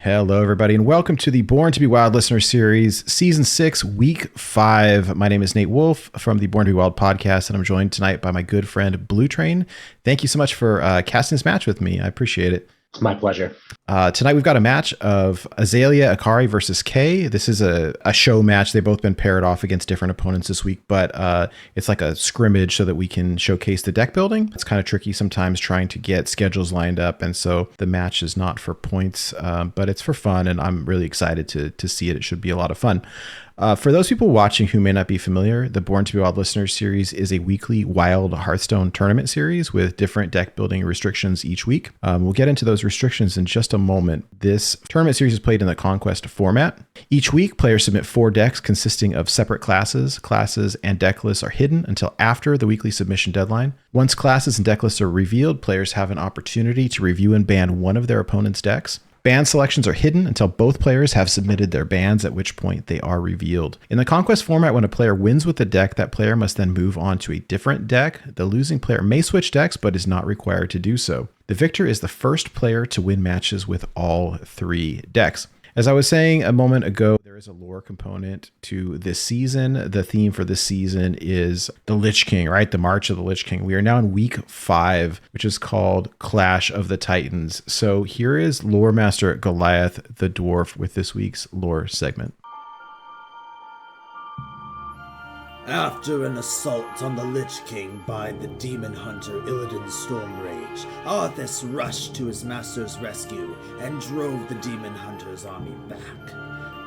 Hello, everybody, and welcome to the Born to be Wild Listener Series, Season 6, Week 5. My name is Nate Wolf from the Born to be Wild podcast, and I'm joined tonight by my good friend Blue Train. Thank you so much for casting this match with me. I appreciate it. My pleasure. Tonight we've got a match of AzaleaAkari versus Kay. This is a show match. They've both been paired off against different opponents this week, but it's like a scrimmage so that we can showcase the deck building. It's kind of tricky sometimes trying to get schedules lined up, and so the match is not for points, but it's for fun, and I'm really excited to see it. It should be a lot of fun. For those people watching who may not be familiar, the Born to be Wild Listeners series is a weekly Wild Hearthstone tournament series with different deck building restrictions each week. We'll get into those restrictions in just a moment. This tournament series is played in the Conquest format. Each week, players submit 4 decks consisting of separate classes. Classes and deck lists are hidden until after the weekly submission deadline. Once classes and deck lists are revealed, players have an opportunity to review and ban one of their opponent's decks. Band selections are hidden until both players have submitted their bans, at which point they are revealed. In the Conquest format, when a player wins with a deck, that player must then move on to a different deck. The losing player may switch decks, but is not required to do so. The victor is the first player to win matches with all 3 decks. As I was saying a moment ago, there is a lore component to this season. The theme for this season is the Lich King, right? The March of the Lich King. We are now in week 5, which is called Clash of the Titans. So here is Lore Master Goliath the Dwarf with this week's lore segment. After an assault on the Lich King by the Demon Hunter Illidan Stormrage, Arthas rushed to his master's rescue and drove the Demon Hunter's army back.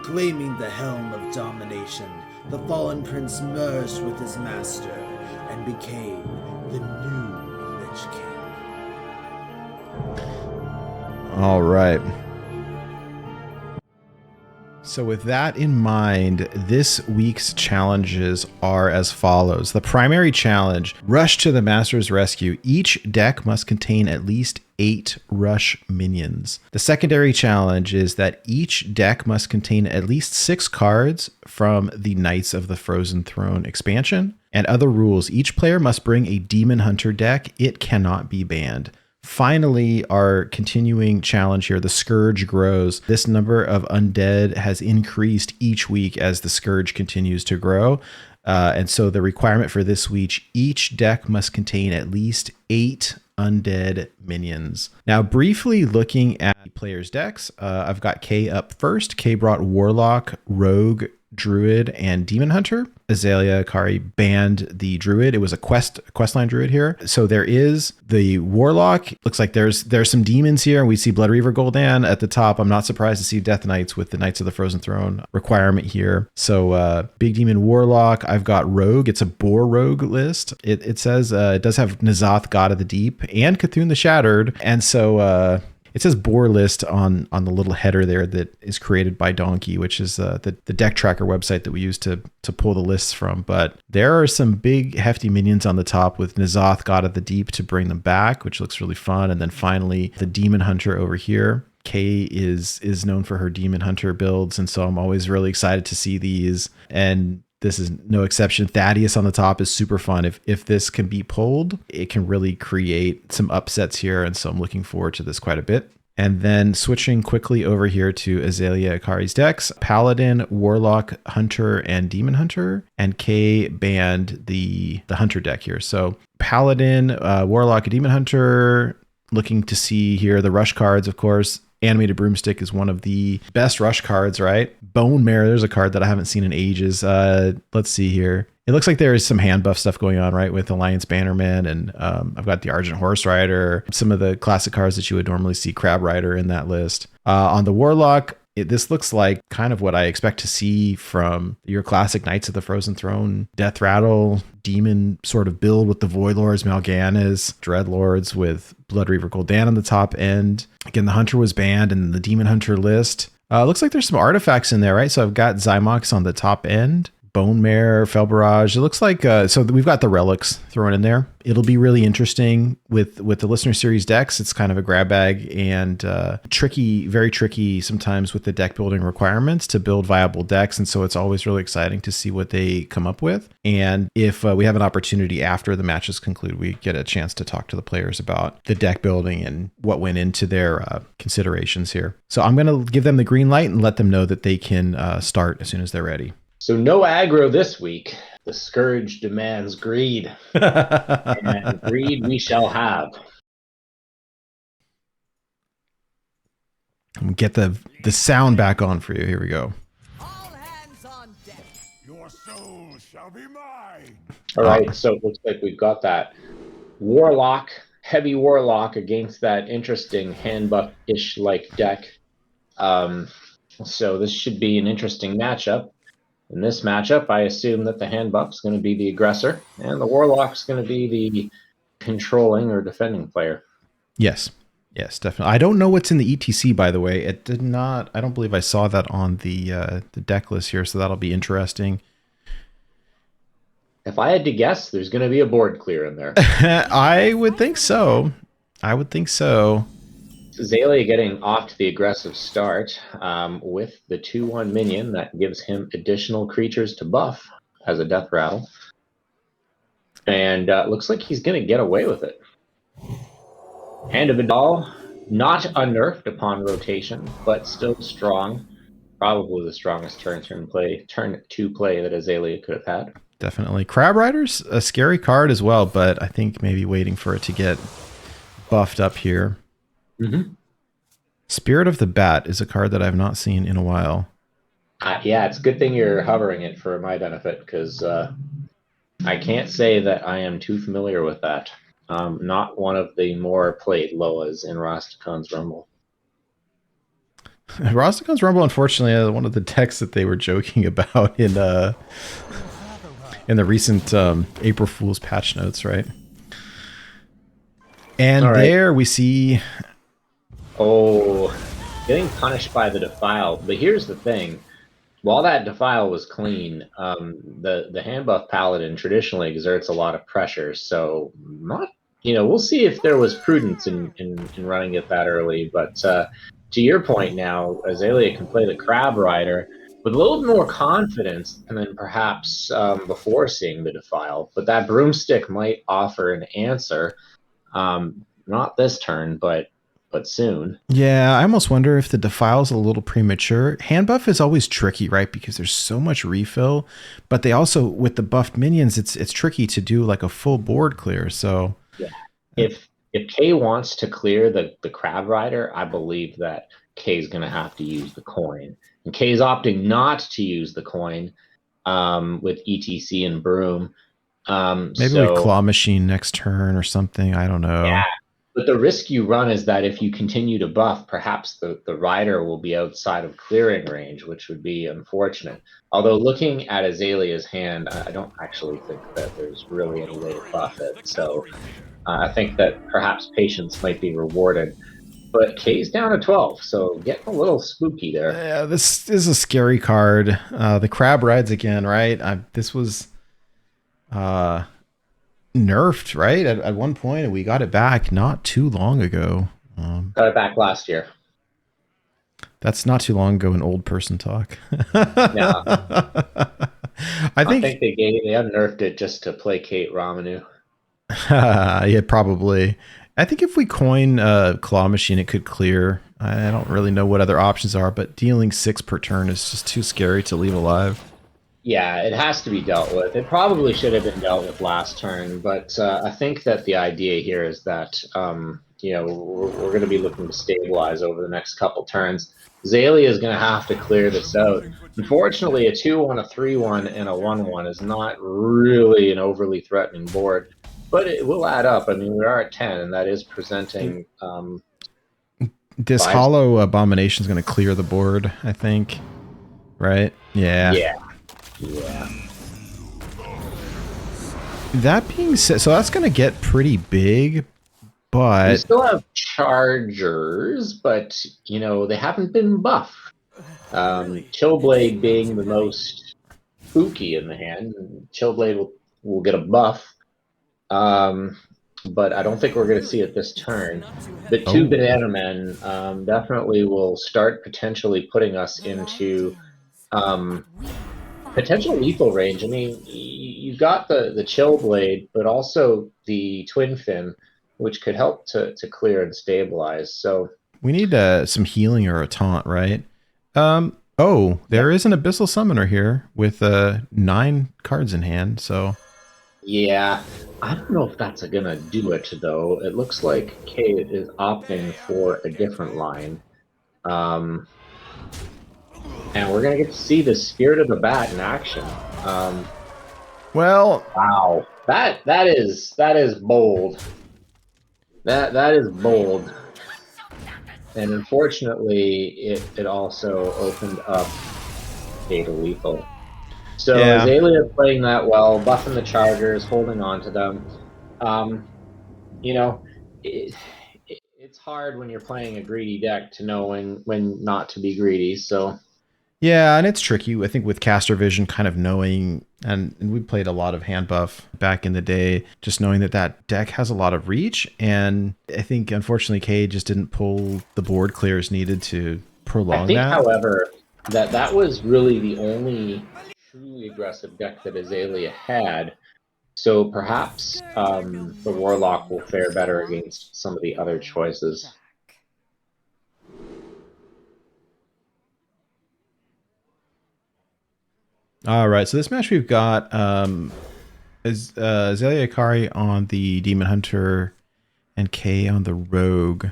Claiming the Helm of Domination, the fallen prince merged with his master and became the new Lich King. All right. So with that in mind, this week's challenges are as follows. The primary challenge, rush to the master's rescue. Each deck must contain at least 8 rush minions. The secondary challenge is that each deck must contain at least 6 cards from the Knights of the Frozen Throne expansion. And other rules, each player must bring a Demon Hunter deck. It cannot be banned. Finally, our continuing challenge here, the Scourge grows. This number of undead has increased each week as the Scourge continues to grow. And so the requirement for this week, each deck must contain at least 8 undead minions. Now, briefly looking at players' decks, I've got Kay up first. Kay brought Warlock, Rogue, Druid, and Demon Hunter. AzaleaAkari banned the Druid. It was a questline Druid here. So there is the Warlock. Looks like there's some demons here. We see Blood Reaver Gul'dan at the top. I'm not surprised to see Death Knights with the Knights of the Frozen Throne requirement here. So Big Demon Warlock. I've got Rogue. It's a Boar Rogue list. It says it does have N'Zoth, God of the Deep, and Cthulhu the Shattered. And so it says Boar list on the little header there that is created by Donkey, which is the deck tracker website that we use to pull the lists from. But there are some big hefty minions on the top with N'Zoth, God of the Deep, to bring them back, which looks really fun. And then finally the Demon Hunter over here. Kay is known for her Demon Hunter builds, and so I'm always really excited to see these. And this is no exception. Thaddeus on the top is super fun. If this can be pulled, it can really create some upsets here. And so I'm looking forward to this quite a bit. And then switching quickly over here to AzaleaAkari's decks, Paladin, Warlock, Hunter, and Demon Hunter. And Kay banned the Hunter deck here. So Paladin, Warlock, and Demon Hunter, looking to see here the rush cards, of course. Animated Broomstick is one of the best rush cards, right? Bone Mare, there's a card that I haven't seen in ages. Let's see here. It looks like there is some hand buff stuff going on, right, with Alliance Bannerman, and I've got the Argent Horse Rider, some of the classic cards that you would normally see Crab Rider in that list. On the Warlock, this looks like kind of what I expect to see from your classic Knights of the Frozen Throne, Death Rattle, Demon sort of build with the Void Lords, Mal'Ganis, Dreadlords with Blood Reaver Gul'dan on the top end. Again, the Hunter was banned in the Demon Hunter list. Looks like there's some artifacts in there, right? So I've got Zymox on the top end, Bone Mare, Fel Barrage. It looks like so we've got the relics thrown in there. It'll be really interesting with the listener series decks. It's kind of a grab bag and tricky, very tricky sometimes with the deck building requirements to build viable decks. And so it's always really exciting to see what they come up with. And if we have an opportunity after the matches conclude, we get a chance to talk to the players about the deck building and what went into their considerations here. So I'm going to give them the green light and let them know that they can start as soon as they're ready. So no aggro this week. The Scourge demands greed. And greed we shall have. Get the sound back on for you. Here we go. All hands on deck. Your soul shall be mine. All right, so it looks like we've got that Warlock, heavy Warlock against that interesting hand buff-ish like deck. So this should be an interesting matchup. In this matchup, I assume that the hand buff is going to be the aggressor, and the Warlock is going to be the controlling or defending player. Yes, definitely. I don't know what's in the ETC, by the way. It did not. I don't believe I saw that on the deck list here, so that'll be interesting. If I had to guess, there's going to be a board clear in there. I would think so. Azalea getting off to the aggressive start with the 2/1 minion that gives him additional creatures to buff as a death rattle. And looks like he's going to get away with it. Hand of Vidal, not unnerfed upon rotation, but still strong. Probably the strongest turn to play that Azalea could have had. Definitely. Crab Rider's a scary card as well, but I think maybe waiting for it to get buffed up here. Mm-hmm. Spirit of the Bat is a card that I've not seen in a while. Yeah, it's a good thing you're hovering it for my benefit, because I can't say that I am too familiar with that. Not one of the more played Loas in Rastakon's Rumble. Rastakon's Rumble, unfortunately, one of the decks that they were joking about in the recent April Fool's patch notes, right? And there we see... Oh, getting punished by the Defile. But here's the thing. While that Defile was clean, the hand buff Paladin traditionally exerts a lot of pressure. So we'll see if there was prudence in running it that early. But to your point now, Azalea can play the Crab Rider with a little more confidence than perhaps before seeing the Defile. But that Broomstick might offer an answer. Not this turn, but soon. Yeah, I almost wonder if the Defile's a little premature. Hand buff is always tricky, right? Because there's so much refill, but they also, with the buffed minions, it's tricky to do like a full board clear. So yeah, if Kay wants to clear the Crab Rider, I believe that Kay's going to have to use the coin, and Kay's opting not to use the coin with ETC and Broom. Maybe we Claw Machine next turn or something. I don't know. Yeah. But the risk you run is that if you continue to buff, perhaps the rider will be outside of clearing range, which would be unfortunate. Although looking at Azalea's hand, I don't actually think that there's really any way to buff it. So I think that perhaps patience might be rewarded. But Kay's down to 12, so getting a little spooky there. Yeah, this is a scary card. The Crab Rides again, right? This was... nerfed, right? At one point, and we got it back not too long ago. Got it back last year. That's not too long ago in old person talk. Yeah. I think they unnerfed it just to placate Ramanu. Yeah, probably. I think if we coin Claw Machine, it could clear. I don't really know what other options are, but dealing 6 per turn is just too scary to leave alive. Yeah, it has to be dealt with. It probably should have been dealt with last turn, but I think that the idea here is that we're going to be looking to stabilize over the next couple turns. Azalea is going to have to clear this out. Unfortunately, a 2/1, a 3/1, and a 1/1 is not really an overly threatening board, but it will add up. I mean, we are at 10, and that is presenting... this Hollow Abomination is going to clear the board, I think. Right? Yeah. Yeah. That being said, so that's going to get pretty big, but... We still have Chargers, but, they haven't been buffed. Killblade being the most spooky in the hand. Chillblade will get a buff. But I don't think we're going to see it this turn. The two Banana Men definitely will start potentially putting us into potential lethal range. I mean, you've got the Chillblade, but also the Twin Fin, which could help to clear and stabilize. So we need some healing or a taunt, right? Oh, there is an Abyssal Summoner here with 9 cards in hand, so... Yeah, I don't know if that's gonna do it, though. It looks like Kate is opting for a different line. And we're gonna get to see the Spirit of the Bat in action. Well... Wow. That is bold. That is bold. And unfortunately, it also opened up Data Lethal. So yeah. Azalea playing that well, buffing the Chargers, holding on to them. You know, it's hard when you're playing a greedy deck to know when not to be greedy. So yeah, and it's tricky. I think with caster vision, kind of knowing, and we played a lot of hand buff back in the day, just knowing that deck has a lot of reach. And I think, unfortunately, Kay just didn't pull the board clears needed to prolong that. However, that was really the only truly aggressive deck that Azalea had. So perhaps the Warlock will fare better against some of the other choices. All right, so this match we've got is AzaleaAkari on the Demon Hunter and Kay on the Rogue.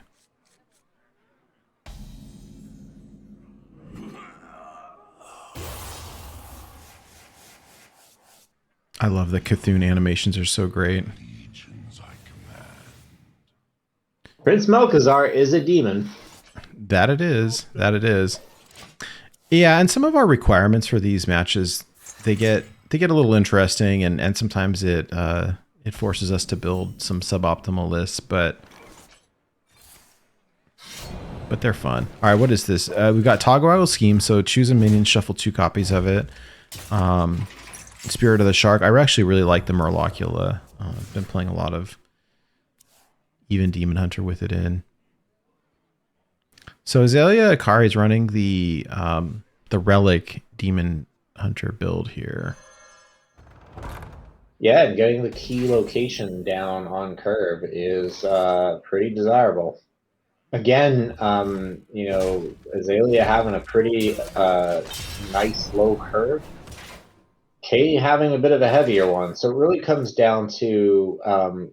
I love the Cthulhu animations, are so great. Prince Melchizar is a demon. That it is. That it is. Yeah, and some of our requirements for these matches, they get a little interesting, and sometimes it forces us to build some suboptimal lists, but they're fun. All right, what is this? We've got Toggle Idle Scheme, so choose a minion, shuffle 2 copies of it. Spirit of the Shark. I actually really like the Murlocula. I've been playing a lot of even Demon Hunter with it in. So AzaleaAkari is running the Relic Demon Hunter build here. Yeah, and getting the key location down on curve is pretty desirable. Again, you know, Azalea having a pretty nice low curve. Kay having a bit of a heavier one. So it really comes down to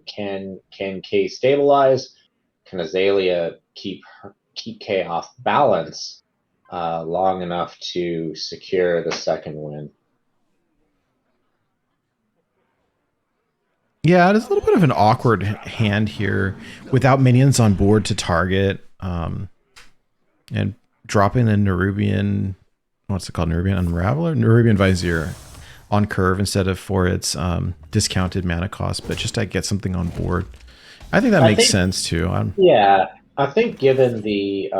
can Kay stabilize? Can Azalea keep Kay off balance long enough to secure the second win? Yeah, it is a little bit of an awkward hand here without minions on board to target, and dropping the Nerubian, what's it called? Nerubian Unraveler? Nerubian Vizier on curve instead of for its discounted mana cost, but just to get something on board. I think that makes sense too. Yeah, I think given the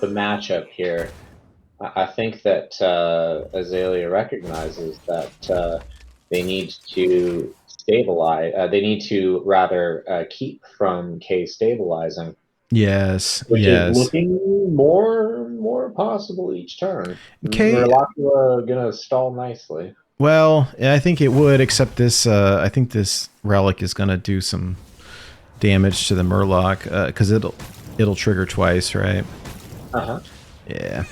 matchup here, I think that Azalea recognizes that they need to stabilize. They need to rather keep from K stabilizing. Yes, which yes. is looking more possible each turn. Murlocula gonna stall nicely. Well, I think it would, except this. I think this relic is gonna do some damage to the Murloc because it'll trigger twice, right? Yeah.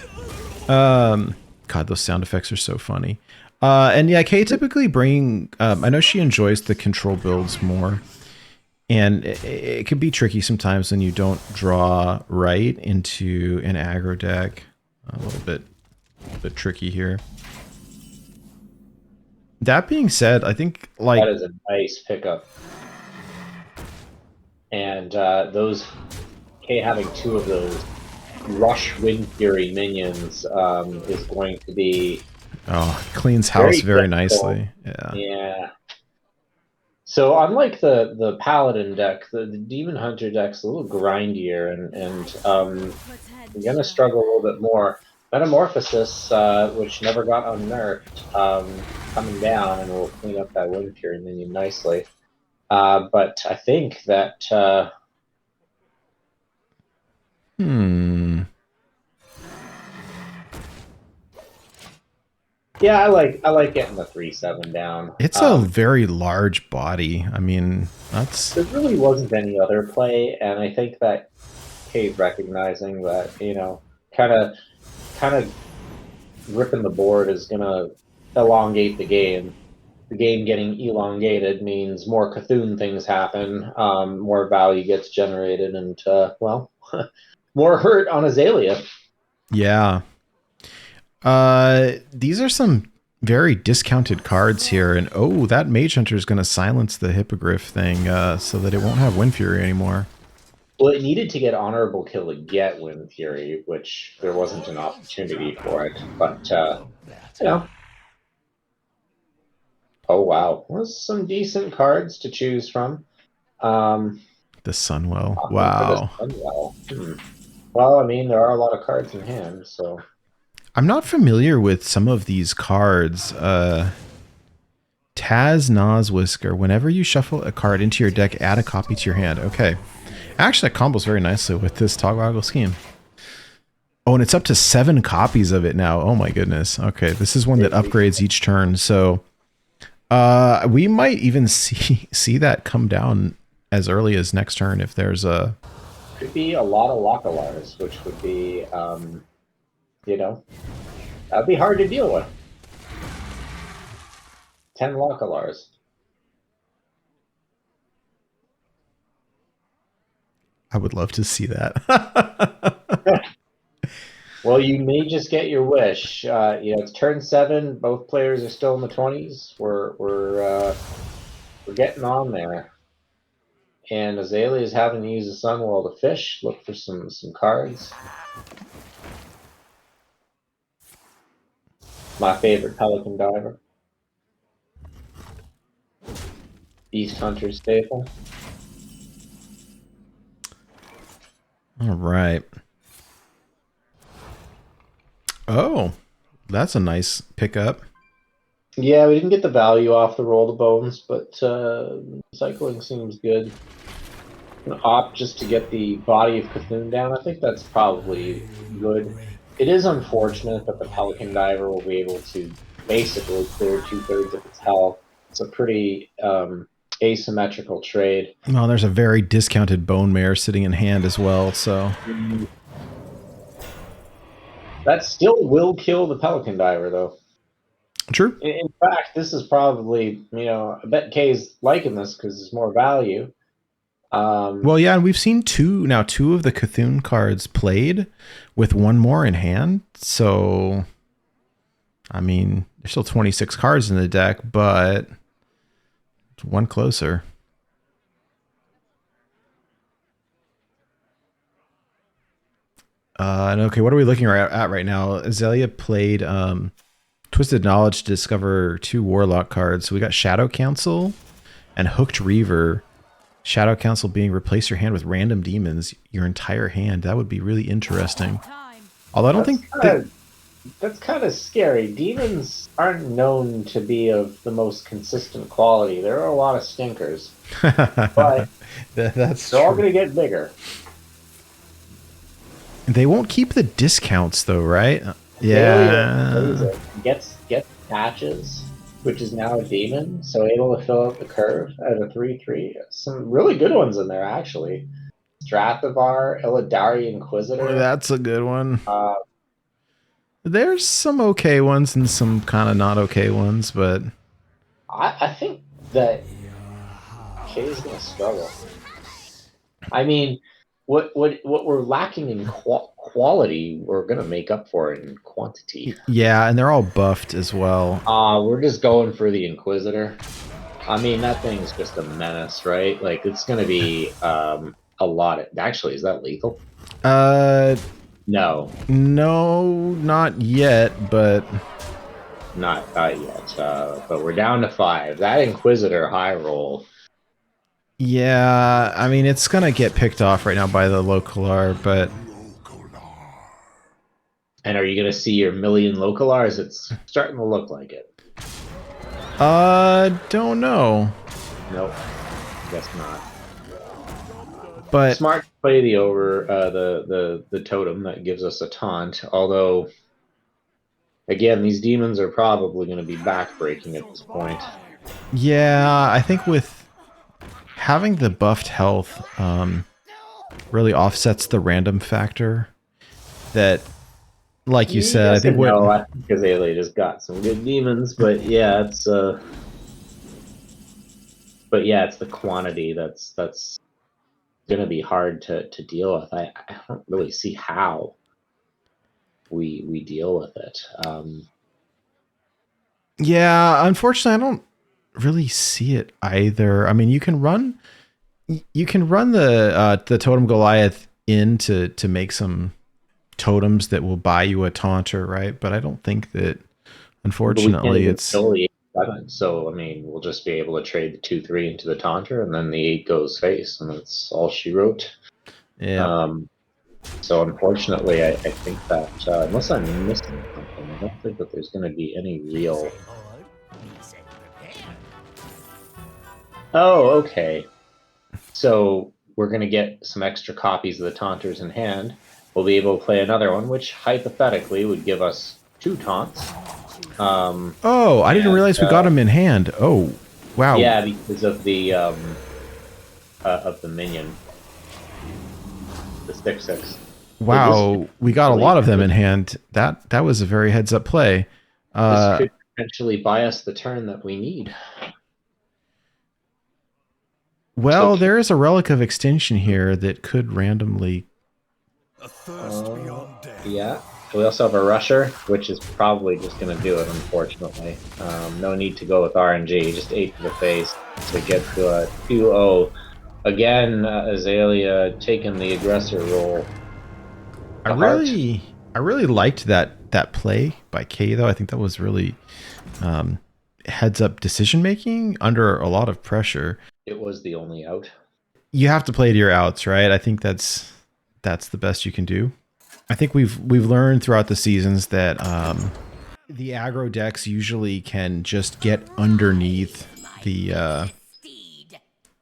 God, those sound effects are so funny. And yeah, Kay typically I know she enjoys the control builds more. And it can be tricky sometimes when you don't draw right into an aggro deck. A little bit tricky here. That being said, I think that is a nice pickup. And those Kay having 2 of those Rush Wind Fury minions is going to be cleans house very nicely. Yeah. So unlike the Paladin deck, the Demon Hunter deck's a little grindier and you're gonna struggle a little bit more. Metamorphosis, which never got unnerfed, coming down, and we'll clean up that Wind Fury minion nicely. But I think that... Yeah, I like getting the 3/7 down. It's a very large body. I mean, that's... There really wasn't any other play, and I think that Cave recognizing that, you know, kind of ripping the board is gonna elongate the game. The game getting elongated means more Cthulhu things happen, more value gets generated, and well, more hurt on Azalea. Yeah. These are some very discounted cards here, and oh, that Mage Hunter is going to silence the Hippogriff thing, so that it won't have Wind Fury anymore. Well, it needed to get Honorable Kill to get Wind Fury, which there wasn't an opportunity for it, but, you know. Oh, wow. There's some decent cards to choose from. The Sunwell. Wow. The Sunwell. Well, I mean, there are a lot of cards in hand, so... I'm not familiar with some of these cards. Taz Noswhisker. Whenever you shuffle a card into your deck, add a copy to your hand. Okay. Actually, that combos very nicely with this Toggle scheme. Oh, and it's up to 7 copies of it now. Oh my goodness. Okay, this is one that upgrades each turn. So we might even see that come down as early as next turn if there's a... Could be a lot of Localars, which would be... you know, that'd be hard to deal with. 10 Localars. I would love to see that. Well, you may just get your wish. You know, it's turn 7. Both players are still in the 20s. We're getting on there. And Azalea is having to use the Sunwell to fish. Look for some cards. My favorite Pelican Diver. Beast Hunter staple. All right. Oh, that's a nice pickup. Yeah, we didn't get the value off the Roll the Bones, but cycling seems good. I'm gonna opt just to get the Body of Cthulhu down. I think that's probably good. It is unfortunate that the Pelican Diver will be able to basically clear 2/3 of its health. It's a pretty asymmetrical trade. Well, there's a very discounted Bone Mare sitting in hand as well, so... That still will kill the Pelican Diver, though. True. In fact, this is probably, you know, I bet Kay's liking this because there's more value. Well, yeah, and we've seen two of the Cthulhu cards played with one more in hand. So, I mean, there's still 26 cards in the deck, but it's one closer. And okay, what are we looking at right now? Azalea played Twisted Knowledge to discover 2 Warlock cards. So we got Shadow Council and Hooked Reaver. Shadow Council being replace your hand with random demons, your entire hand. That would be really interesting. Although I don't think... That's kind of scary. Demons aren't known to be of the most consistent quality. There are a lot of stinkers. But that's they're all going to get bigger. They won't keep the discounts though, right? Yeah. Gets patches, which is now a demon, so able to fill out the curve at a 3/3. Some really good ones in there, actually. Strathavar, Illidari Inquisitor. Oh, that's a good one. There's some okay ones and some kind of not okay ones, but I think that Kay's gonna struggle. I mean, what we're lacking in quality, we're gonna make up for it in quantity. Yeah, and they're all buffed as well. We're just going for the Inquisitor. I mean, that thing's just a menace, right? Like, it's gonna be a lot of... Actually, is that lethal? No, not yet, but not yet. But we're down to 5. That Inquisitor high roll. yeah, I mean, it's gonna get picked off right now by the Localar, but And are you going to see your million localars? It's starting to look like it. Don't know. Nope, guess not. But Smart to play the the totem that gives us a taunt. Although, again, these demons are probably going to be backbreaking at this point. yeah, I think with having the buffed health, really offsets the random factor. That, like you said, I think what. No, I think Azalea just got some good demons, but yeah, it's it's the quantity that's gonna be hard to deal with. I don't really see how we deal with it. Yeah, unfortunately, I don't really see it either. I mean, you can run the totem Goliath in to make some totems that will buy you a taunter, right? But I don't think that, unfortunately, it's kill the 8/7, so I mean, we'll just be able to trade the 2/3 into the taunter, and then the 8 goes face, and that's all she wrote. yeah. So unfortunately, I think that unless I'm missing something, I don't think that there's going to be any real. Oh, okay. So we're going to get some extra copies of the taunters in hand. We'll be able to play another one, which hypothetically would give us 2 taunts. Oh, I didn't realize we got him in hand. Oh, wow. Yeah, because of the minion, the 6/6. Wow, we got a lot of them in hand. That was a very heads up play. This could potentially buy us the turn that we need. Well, there is a Relic of Extinction here that could randomly. A thirst beyond death. Yeah. We also have a Rusher, which is probably just going to do it, unfortunately. No need to go with RNG, just 8 to the face to get to a 2-0. Again, Azalea taking the aggressor role. I really liked that play by Kay, though. I think that was really heads up decision making under a lot of pressure. It was the only out. You have to play to your outs, right? I think that's the best you can do. I think we've learned throughout the seasons that the aggro decks usually can just get underneath the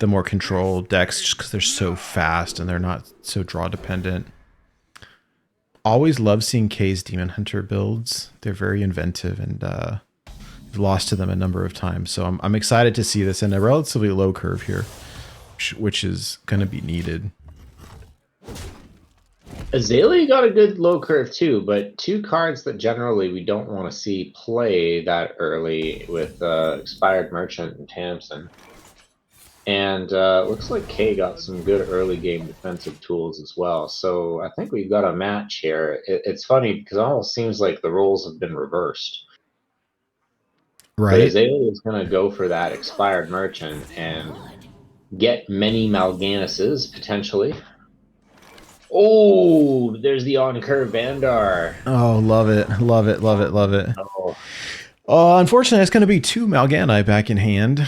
more control decks just because they're so fast and they're not so draw dependent. Always love seeing Kay's Demon Hunter builds. They're very inventive, and I've lost to them a number of times. So I'm excited to see this in a relatively low curve here, which is going to be needed. Azalea got a good low curve too, but 2 cards that generally we don't want to see play that early with Expired Merchant and Tamsin. And looks like Kay got some good early game defensive tools as well. So I think we've got a match here. It's funny because it almost seems like the roles have been reversed. Right. But Azalea is going to go for that Expired Merchant and get many Malganises, potentially. Oh, there's the on-curve Vandar. Oh, love it. Love it, love it, love it. Oh. Unfortunately, it's going to be 2 Malgani back in hand.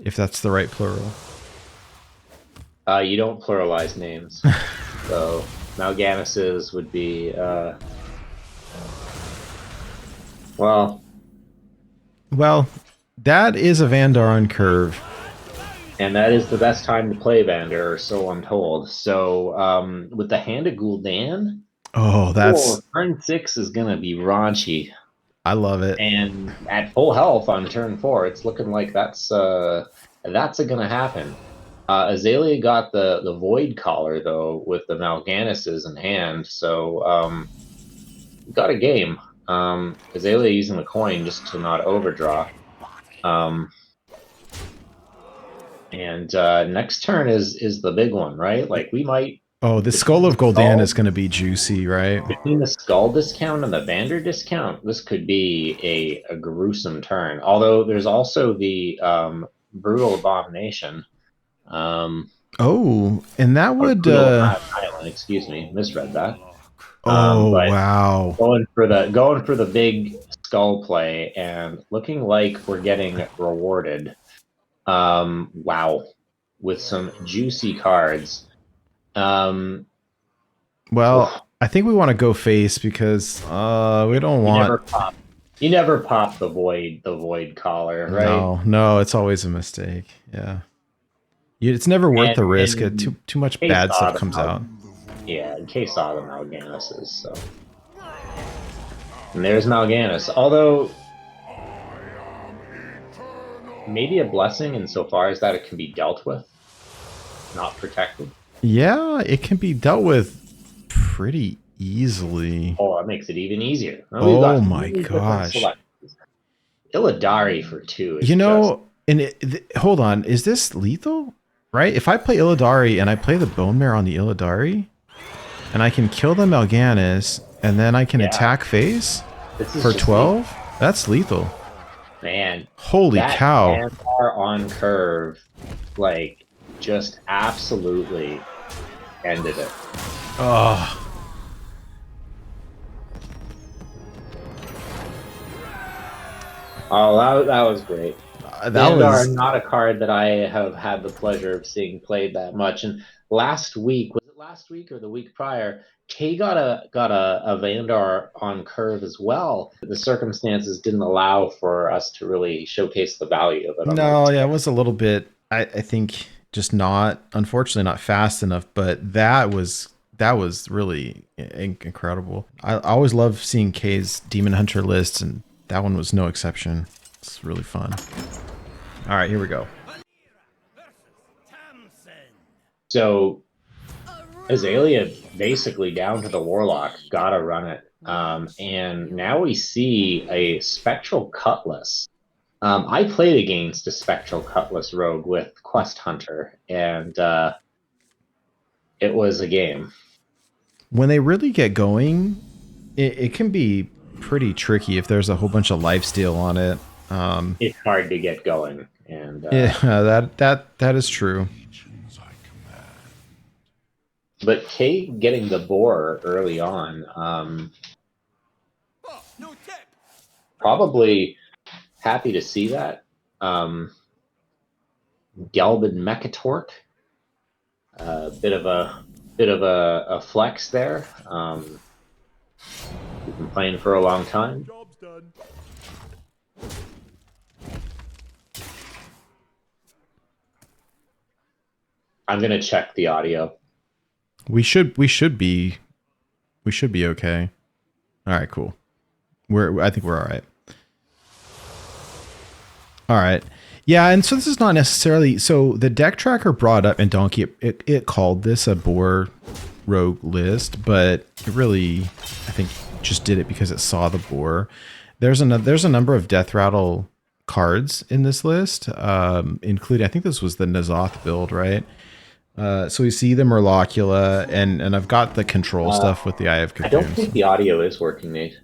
If that's the right plural. You don't pluralize names. So Malganises would be, well, that is a Vandar on curve. and that is the best time to play Vandar, or so I'm told. So with the Hand of Gul'dan, turn 6 is going to be raunchy. I love it. And at full health on turn 4, it's looking like that's going to happen. Azalea got the Void Collar, though, with the Malganises in hand, so got a game. Azalea using the coin just to not overdraw. And next turn is the big one, right? Like, we might... Oh, the Skull of Gul'dan is going to be juicy, right? Between the Skull discount and the Vandar discount, this could be a gruesome turn. Although there's also the Brutal Abomination. Oh, and that would... Island, excuse me, misread that. Wow. Going for the big skull play and looking like we're getting rewarded. Wow, with some juicy cards. Well, I think we want to go face because we don't want. You never pop the void collar, right? No, it's always a mistake. Yeah, it's never worth the risk. Too much bad stuff comes out. Yeah, in case all the Mal'Ganuses. So, and there's Mal'Ganus. Although maybe a blessing insofar as that it can be dealt with, not protected. Yeah, it can be dealt with pretty easily. Oh, that makes it even easier. Oh my gosh. Illidari for 2 is hold on, is this lethal? Right? If I play Illidari and I play the Bone Mare on the Illidari, and I can kill the Mal'Ganis, and then I can attack face for 12, that's lethal. Man, holy cow! Handbar on curve, like, just absolutely ended it. Oh. Oh, that was great. That was not a card that I have had the pleasure of seeing played that much. And last week, was it last week or the week prior? Kay got a Vandar on curve as well. The circumstances didn't allow for us to really showcase the value of it. No, yeah, it was a little bit. I think just not, unfortunately, not fast enough. But that was really incredible. I always love seeing Kay's Demon Hunter lists, and that one was no exception. It's really fun. All right, here we go. So Azalea basically down to the Warlock, gotta run it. And now we see a Spectral Cutlass. I played against a Spectral Cutlass rogue with Quest Hunter, and it was a game. When they really get going, it can be pretty tricky if there's a whole bunch of lifesteal on it. It's hard to get going, and yeah, that is true. But Kay getting the boar early on, probably happy to see that. Gelbin Mechatort, bit of a flex there. We've been playing for a long time. Job's done. I'm gonna check the audio. We should be okay. All right, cool. I think we're all right. All right. Yeah, and so this is not necessarily, so the deck tracker brought up, and Donkey, it called this a boar rogue list, but it really, I think, just did it because it saw the boar. There's a number of Death Rattle cards in this list, including, I think this was the N'Zoth build, right? So we see the Murlocula, and I've got the control stuff with the Eye of Cocoons. I don't think the audio is working, Nate.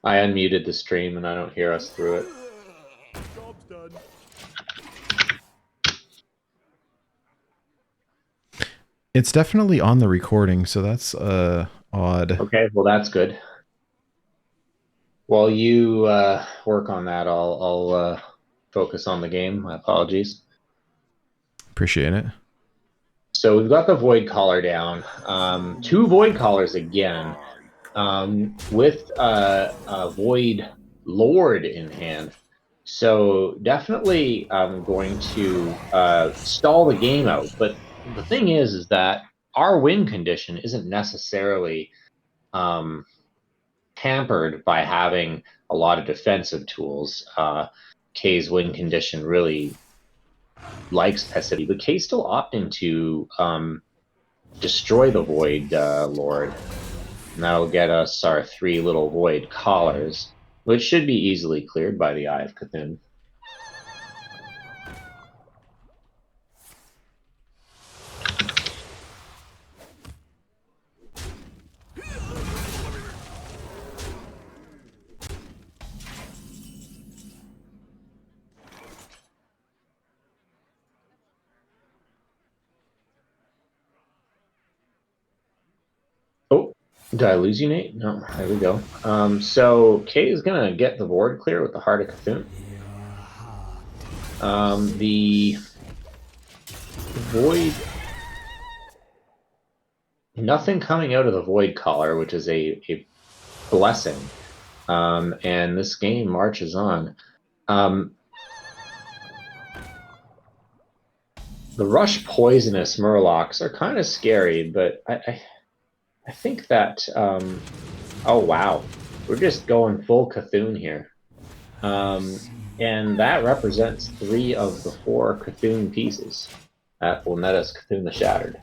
I unmuted the stream and I don't hear us through it. Job's done. It's definitely on the recording, so that's odd. Okay, well that's good. While you work on that, I'll focus on the game. My apologies. Appreciate it. So we've got the Void Collar down. 2 Void Collars again, with a Void Lord in hand. So definitely I'm going to stall the game out. But the thing is that our win condition isn't necessarily hampered by having a lot of defensive tools. Kay's win condition really likes passivity, but Kay's still opting to destroy the Void Lord. And that'll get us our 3 little Void Collars, which should be easily cleared by the Eye of Cthulhu. Did I lose you, Nate? No, there we go. So Kay is gonna get the board clear with the Heart of Cthulhu. The Void, nothing coming out of the Void Collar, which is a blessing. And this game marches on. The Rush Poisonous Murlocs are kind of scary, but I think that, oh wow, we're just going full Cthulhu here. And that represents 3 of the 4 Cthulhu pieces. That will net us Cthulhu the Shattered.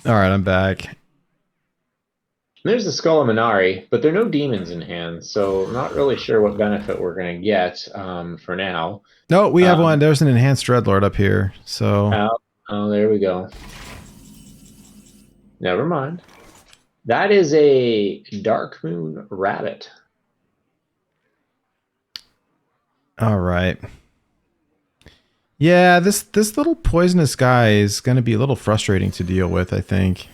All right, I'm back. There's the Skull of Minari, but there are no demons in hand, so I'm not really sure what benefit we're going to get for now. No, we have one. There's an enhanced Dreadlord up here. So. Oh, there we go. Never mind. That is a Dark Moon Rabbit. All right. Yeah, this little poisonous guy is going to be a little frustrating to deal with, I think.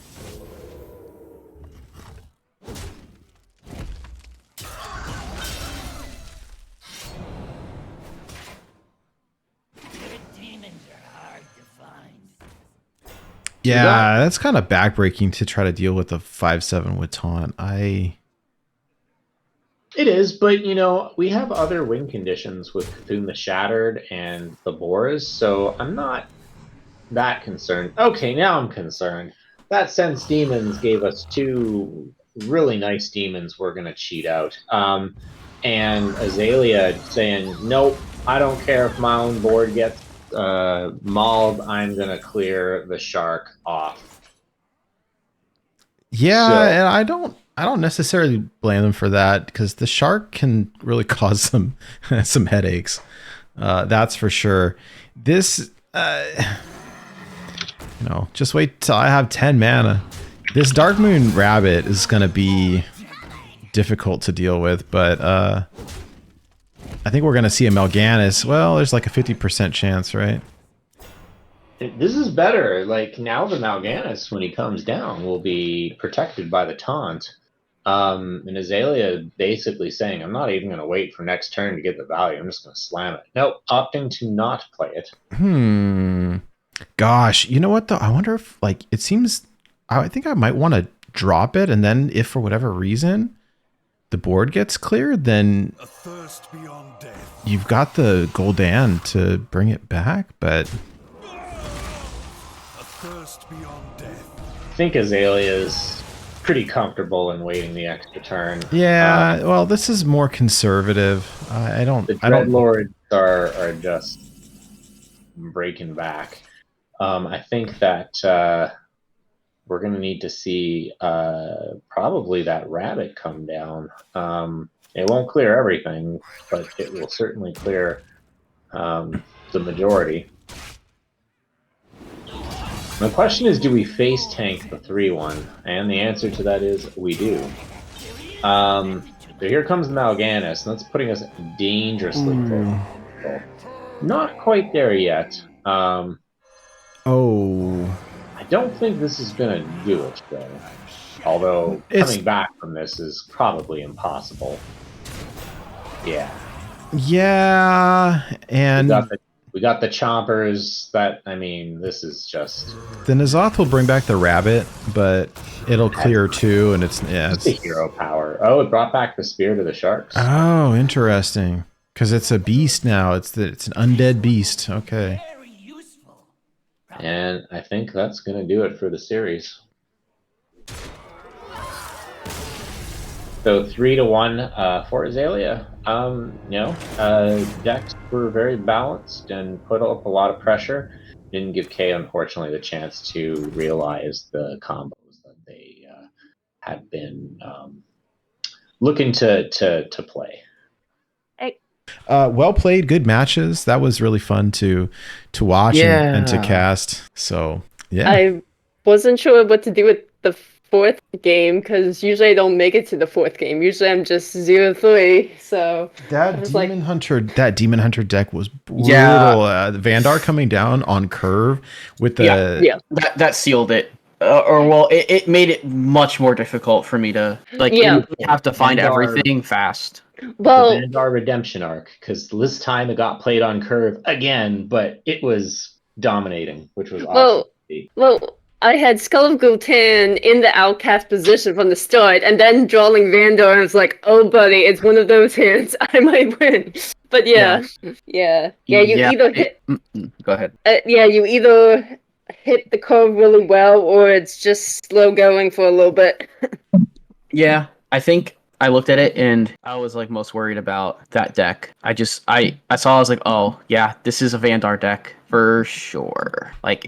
Yeah, that's kind of backbreaking to try to deal with a 5/7 with taunt. It is, but you know, we have other win conditions with Cthulhu the Shattered and the Boars, so I'm not that concerned. Okay, now I'm concerned. That Sense Demons gave us 2 really nice demons we're going to cheat out. And Azalea saying, nope, I don't care if my own board gets mauled, I'm gonna clear the shark off. Yeah, so, and I don't necessarily blame them for that, because the shark can really cause some headaches. That's for sure. This just wait till I have 10 mana. This Dark Moon Rabbit is gonna be difficult to deal with, but I think we're going to see a Mal'Ganis. Well, there's like a 50% chance, right? This is better. Like, now the Mal'Ganis, when he comes down, will be protected by the taunt. And Azalea basically saying, I'm not even going to wait for next turn to get the value. I'm just going to slam it. Nope, opting to not play it. Gosh, you know what, though? I wonder if, like, it seems... I think I might want to drop it, and then if for whatever reason the board gets cleared, then a thirst beyond death. You've got the Gul'dan to bring it back, but a thirst beyond death. I think Azalea's pretty comfortable in waiting the extra turn. Yeah, well, this is more conservative. The Dreadlords are just breaking back. I think that we're going to need to see probably that rabbit come down. It won't clear everything, but it will certainly clear the majority. The question is, do we face tank the 3/1? And the answer to that is we do. So here comes the Mal'Ganis, and that's putting us dangerously close. Not quite there yet. I don't think this is going to do it, though. Although coming back from this is probably impossible. Yeah. Yeah, and we got the chompers. This is just... The N'Zoth will bring back the rabbit, but it'll clear too, and it's the hero power. Oh, it brought back the spirit of the sharks. Oh, interesting. Because it's a beast now. It's an undead beast. Okay. And I think that's going to do it for the series. So 3-1 for Azalea. Decks were very balanced and put up a lot of pressure. Didn't give Kay, unfortunately, the chance to realize the combos that they had been looking to play. Well played, good matches. That was really fun to watch and to cast. So yeah, I wasn't sure what to do with the fourth game because usually I don't make it to the fourth game. Usually I'm just 0-3. So That Demon Hunter deck was brutal. Yeah. Vandar coming down on curve with the yeah. That sealed it. It made it much more difficult for me to Yeah. have to find Vandar- everything fast. The Well, Vandar Redemption arc, because this time it got played on curve again, but it was dominating, which was awesome. well, I had Skull of Gul'dan in the outcast position from the start, and then drawing Vandar, and I was like, "Oh, buddy, it's one of those hands. I might win." But yeah. You either hit, Go ahead. you either hit the curve really well, or it's just slow going for a little bit. Yeah, I think I looked at it and I was like most worried about that deck. I saw, I was like, oh yeah, this is a Vandar deck for sure. Like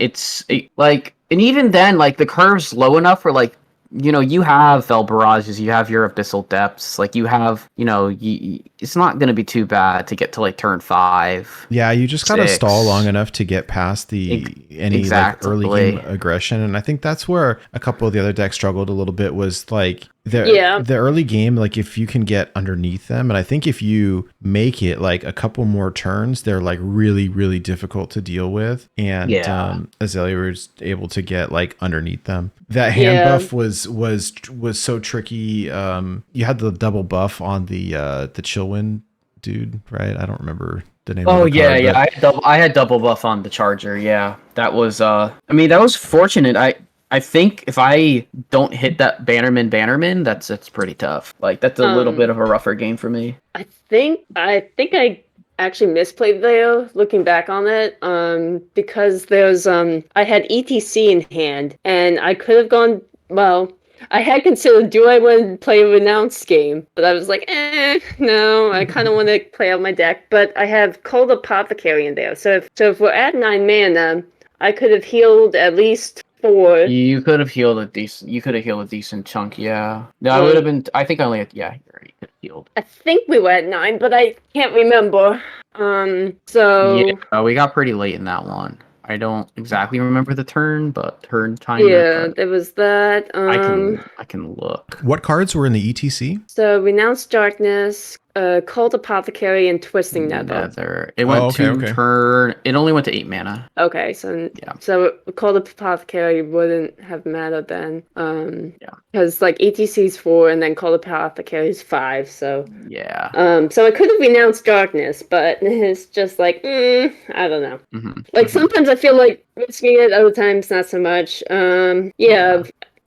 and even then, like the curve's low enough for like, you know, you have Fel Barrages, you have your Abyssal Depths, like you have, you know, it's not going to be too bad to get to like turn 5. Yeah, you just got to 6. stall long enough to get past like early game aggression, and I think that's where a couple of the other decks struggled a little bit. Was like the early game, like if you can get underneath them, and I think if you make it like a couple more turns, they're like really really difficult to deal with, and Azalea was able to get like underneath them. That hand buff was so tricky. You had the double buff on the Chillwind dude, right? I don't remember the name. Oh of the card, yeah. I had double buff on the Charger. Yeah, that was. I mean, that was fortunate. I think if I don't hit that Bannerman, that's pretty tough. Like that's a little bit of a rougher game for me. I think I actually misplayed there looking back on it, because there's I had ETC in hand and I could have gone, well, I had considered, do I want to play a Renounced game? But I was like, no, I kind of want to play out my deck. But I have Cold Apothecary in there. So if we're at 9 mana, I could have healed at least 4. You could have healed a decent chunk, yeah. No, I would have been. I think I only had. Yeah, you already could have healed. I think we were at 9, but I can't remember. So yeah, we got pretty late in that one. I don't exactly remember the turn, but turn time. Yeah, there was that. I can look. What cards were in the ETC? So Renounced Darkness, Cold Apothecary, and Twisting Nether. It went turn. It only went to 8 mana. Okay, so Cold Apothecary wouldn't have mattered then. Because like ETC's 4 and then Cold Apothecary's 5. So so I could have renounced Darkness, but it's just like I don't know. Mm-hmm. Like sometimes I feel like risking it, other times not so much.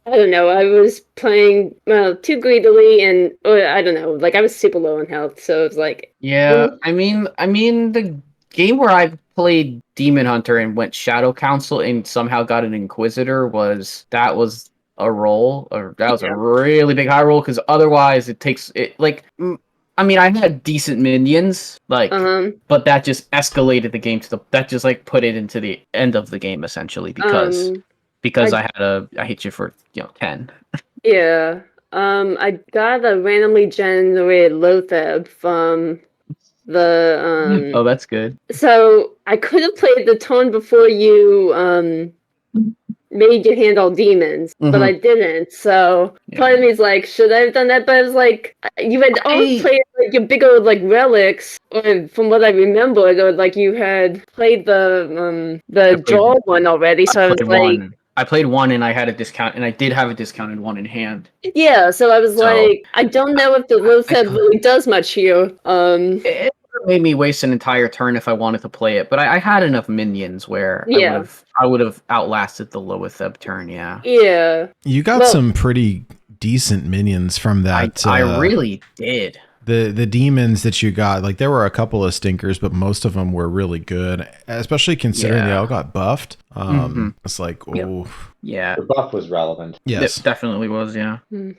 I don't know. I was playing too greedily, or I don't know. Like I was super low in health, so it was like. Yeah, I mean, the game where I played Demon Hunter and went Shadow Council and somehow got an Inquisitor was a roll, or that was a really big high roll, because otherwise it takes it like. I mean, I had decent minions, like, but that just escalated the game that just like put it into the end of the game essentially because I hit you for 10. Yeah. I got a randomly generated Lotheb from the Oh, that's good. So I could have played the turn before you made your hand all demons, but I didn't. So part of me is like, should I have done that? But I was like, you had always played like your bigger like relics, or from what I remembered, or like you had played the draw one already. So I was like. I played 1 and I had a discount, and I did have a discounted 1 in hand. Yeah, so I was like, I don't know if the Lotheb really does much here. It made me waste an entire turn if I wanted to play it, but I had enough minions where I would have outlasted the Lotheb turn. Yeah. Yeah. You got some pretty decent minions from that. I really did. The demons that you got, like there were a couple of stinkers, but most of them were really good, especially considering they all got buffed. It's like, yeah, the buff was relevant. Yes, it definitely was. Yeah,